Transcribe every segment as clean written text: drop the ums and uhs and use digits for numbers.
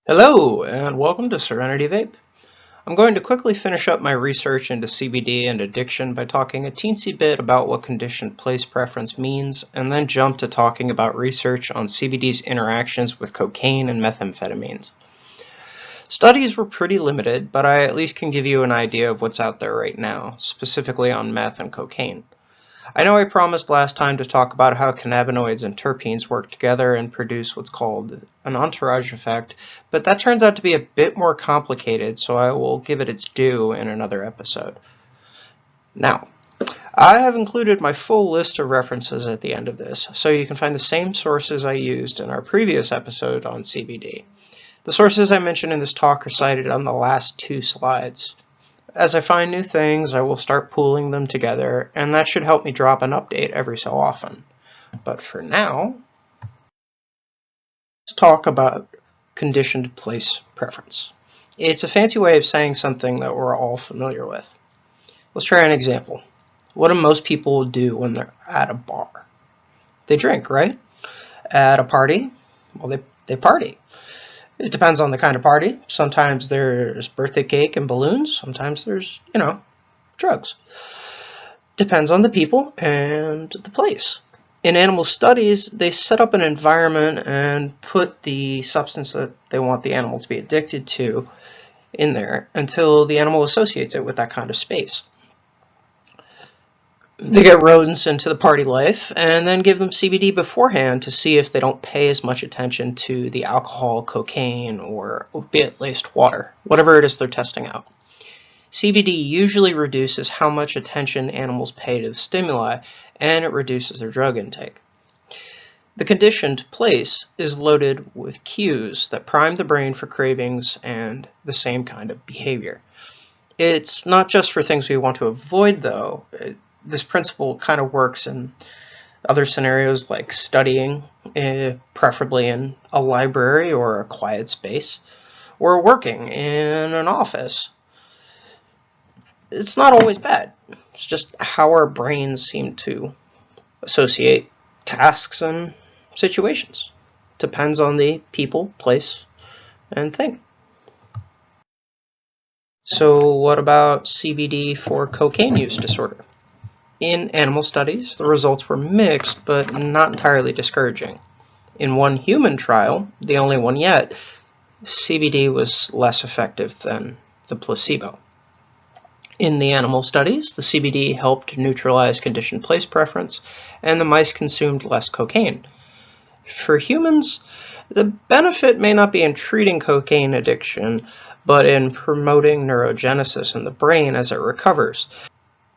Hello, and welcome to Serenity Vape. I'm going to quickly finish up my research into CBD and addiction by talking a teensy bit about what conditioned place preference means, and then jump to talking about research on CBD's interactions with cocaine and methamphetamines. Studies were pretty limited, but I at least can give you an idea of what's out there right now, specifically on meth and cocaine. I know I promised last time to talk about how cannabinoids and terpenes work together and produce what's called an entourage effect, but that turns out to be a bit more complicated, so I will give it its due in another episode. Now, I have included my full list of references at the end of this, so you can find the same sources I used in our previous episode on CBD. The sources I mentioned in this talk are cited on the last two slides. As I find new things, I will start pooling them together, and that should help me drop an update every so often. But for now, let's talk about conditioned place preference. It's a fancy way of saying something that we're all familiar with. Let's try an example. What do most people do when they're at a bar? They drink, right? At a party, well, they party. It depends on the kind of party. Sometimes there's birthday cake and balloons. Sometimes there's, drugs. Depends on the people and the place. In animal studies, they set up an environment and put the substance that they want the animal to be addicted to in there until the animal associates it with that kind of space. They get rodents into the party life and then give them CBD beforehand to see if they don't pay as much attention to the alcohol, cocaine, or opiate-laced water, whatever it is they're testing out. CBD usually reduces how much attention animals pay to the stimuli, and it reduces their drug intake. The conditioned place is loaded with cues that prime the brain for cravings and the same kind of behavior. It's not just for things we want to avoid, though. This principle kind of works in other scenarios like studying, preferably in a library or a quiet space, or working in an office. It's not always bad. It's just how our brains seem to associate tasks and situations. Depends on the people, place, and thing. So what about CBD for cocaine use disorder? In animal studies, the results were mixed, but not entirely discouraging. In one human trial, the only one yet, CBD was less effective than the placebo. In the animal studies, the CBD helped neutralize conditioned place preference, and the mice consumed less cocaine. For humans, the benefit may not be in treating cocaine addiction, but in promoting neurogenesis in the brain as it recovers.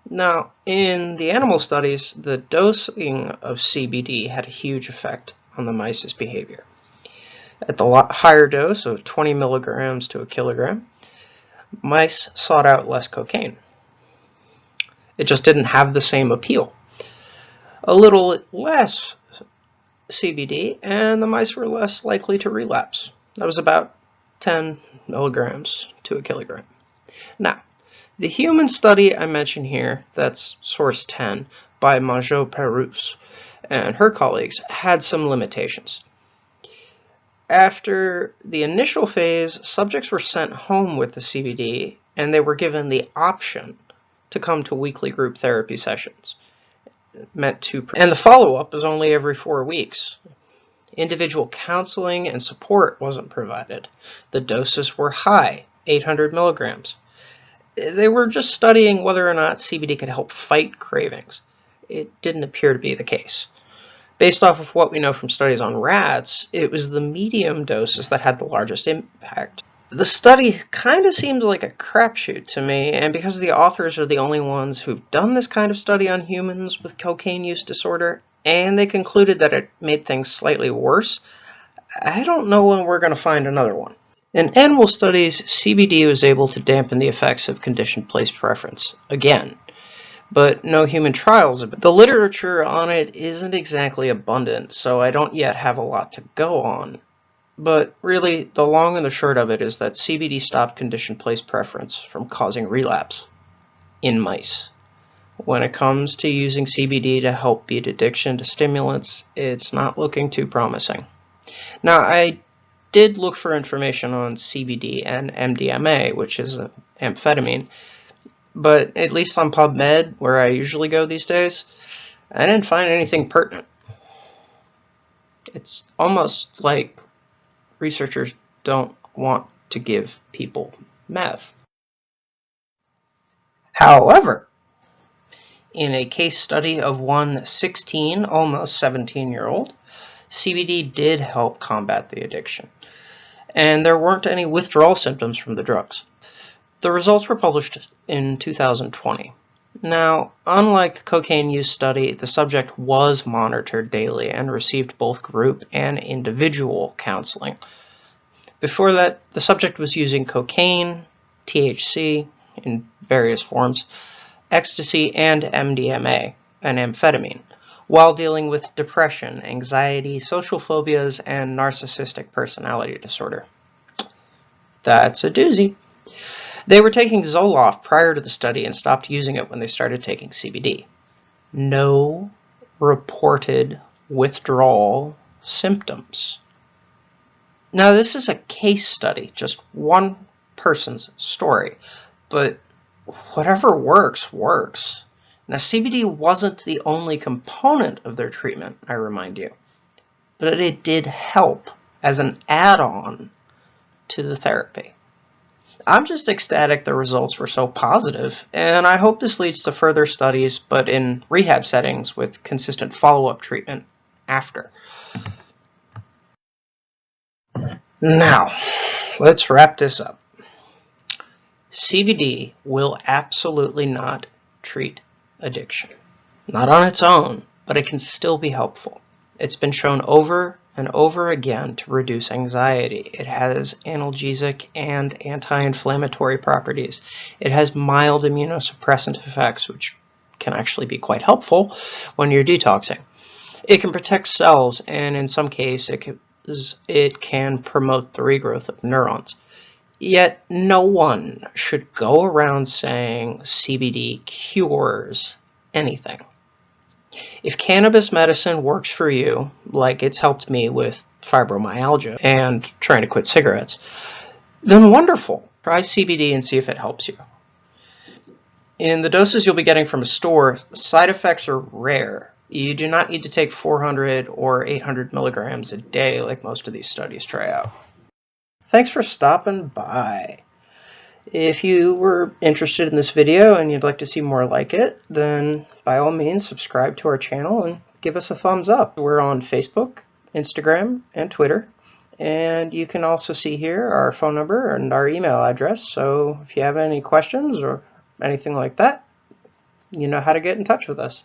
Now, in the animal studies, the dosing of CBD had a huge effect on the mice's behavior. At the higher dose of 20 milligrams to a kilogram, mice sought out less cocaine. It just didn't have the same appeal. A little less CBD, and the mice were less likely to relapse. That was about 10 milligrams to a kilogram. Now, the human study I mention here, that's source 10, by Mongeau-Pérouse and her colleagues, had some limitations. After the initial phase, subjects were sent home with the CBD, and they were given the option to come to weekly group therapy sessions. And the follow-up was only every 4 weeks. Individual counseling and support wasn't provided. The doses were high, 800 milligrams. They were just studying whether or not CBD could help fight cravings. It didn't appear to be the case. Based off of what we know from studies on rats, it was the medium doses that had the largest impact. The study kind of seems like a crapshoot to me, and because the authors are the only ones who've done this kind of study on humans with cocaine use disorder, and they concluded that it made things slightly worse, I don't know when we're going to find another one. In animal studies, CBD was able to dampen the effects of conditioned place preference, again, but no human trials have been. The literature on it isn't exactly abundant, so I don't yet have a lot to go on. But really, the long and the short of it is that CBD stopped conditioned place preference from causing relapse in mice. When it comes to using CBD to help beat addiction to stimulants, it's not looking too promising. Now, I did look for information on CBD and MDMA, which is an amphetamine, but at least on PubMed, where I usually go these days, I didn't find anything pertinent. It's almost like researchers don't want to give people meth. However, in a case study of one 16, almost 17-year-old, CBD did help combat the addiction, and there weren't any withdrawal symptoms from the drugs. The results were published in 2020. Now, unlike the cocaine use study, the subject was monitored daily and received both group and individual counseling. Before that, the subject was using cocaine, THC in various forms, ecstasy, and MDMA, an amphetamine, while dealing with depression, anxiety, social phobias, and narcissistic personality disorder. That's a doozy. They were taking Zoloft prior to the study and stopped using it when they started taking CBD. No reported withdrawal symptoms. Now, this is a case study, just one person's story, but whatever works, works. Now, CBD wasn't the only component of their treatment, I remind you, but it did help as an add-on to the therapy. I'm just ecstatic the results were so positive, and I hope this leads to further studies, but in rehab settings with consistent follow-up treatment after. Now, let's wrap this up. CBD will absolutely not treat addiction. Not on its own, but it can still be helpful. It's been shown over and over again to reduce anxiety. It has analgesic and anti-inflammatory properties. It has mild immunosuppressant effects, which can actually be quite helpful when you're detoxing. It can protect cells, and in some cases, it can promote the regrowth of neurons. Yet no one should go around saying CBD cures anything. If cannabis medicine works for you, like it's helped me with fibromyalgia and trying to quit cigarettes, then wonderful. Try CBD and see if it helps you. In the doses you'll be getting from a store, side effects are rare. You do not need to take 400 or 800 milligrams a day like most of these studies try out. Thanks for stopping by. If you were interested in this video and you'd like to see more like it, then by all means subscribe to our channel and give us a thumbs up. We're on Facebook, Instagram, and Twitter. And you can also see here our phone number and our email address. So if you have any questions or anything like that, you know how to get in touch with us.